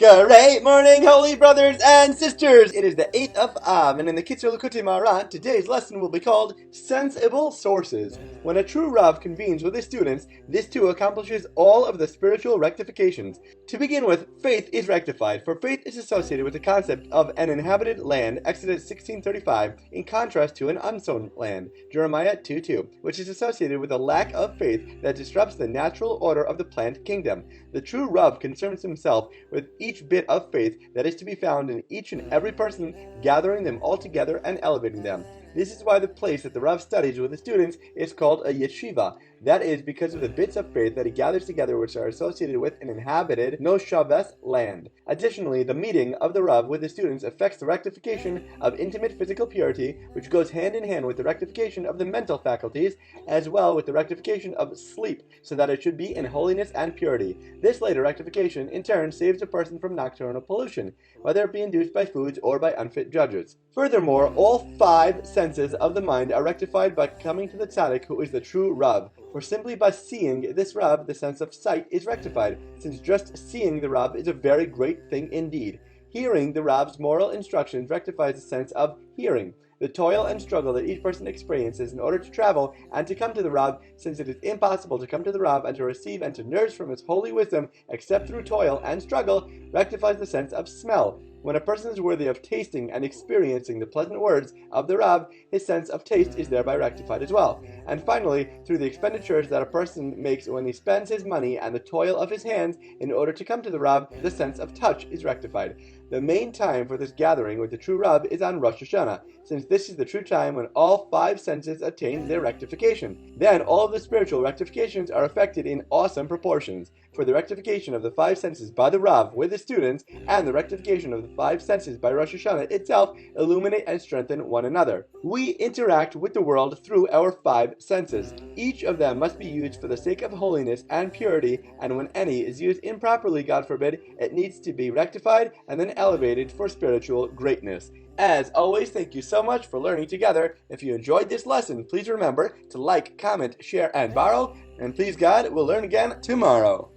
Great morning, holy brothers and sisters! It is the 8th of Av, and in the Kitzur Likutei Moharan, today's lesson will be called Sense-ible Sources. When a true Rav convenes with his students, this too accomplishes all of the spiritual rectifications. To begin with, faith is rectified, for faith is associated with the concept of an inhabited land, Exodus 16:35, in contrast to an unsown land, Jeremiah 2:2, which is associated with a lack of faith that disrupts the natural order of the plant kingdom. The true Rav concerns himself with each bit of faith that is to be found in each and every person, gathering them all together and elevating them. This is why the place that the Rav studies with the students is called a yeshiva. That is because of the bits of faith that he gathers together which are associated with an inhabited, no shaves land. Additionally, the meeting of the Rav with the students affects the rectification of intimate physical purity, which goes hand in hand with the rectification of the mental faculties, as well with the rectification of sleep, so that it should be in holiness and purity. This later rectification, in turn, saves a person from nocturnal pollution, whether it be induced by foods or by unfit judges. Furthermore, all 5 senses of the mind are rectified by coming to the tzaddik who is the true Rav. For simply by seeing this Rav, the sense of sight is rectified, since just seeing the Rav is a very great thing indeed. Hearing the Rav's moral instructions rectifies the sense of hearing, the toil and struggle that each person experiences in order to travel and to come to the Rav, since it is impossible to come to the Rav and to receive and to nurse from his holy wisdom except through toil and struggle, rectifies the sense of smell. When a person is worthy of tasting and experiencing the pleasant words of the Rav, his sense of taste is thereby rectified as well. And finally, through the expenditures that a person makes when he spends his money and the toil of his hands in order to come to the Rav, the sense of touch is rectified. The main time for this gathering with the true Rav is on Rosh Hashanah, since this is the true time when all 5 senses attain their rectification. Then all of the spiritual rectifications are effected in awesome proportions. For the rectification of the 5 senses by the Rav with the students, and the rectification of the 5 senses by Rosh Hashanah itself, illuminate and strengthen one another. We interact with the world through our 5 senses. Each of them must be used for the sake of holiness and purity, and when any is used improperly, God forbid, it needs to be rectified and then elevated for spiritual greatness. As always, thank you so much for learning together. If you enjoyed this lesson, please remember to like, comment, share, and borrow. And please God, we'll learn again tomorrow.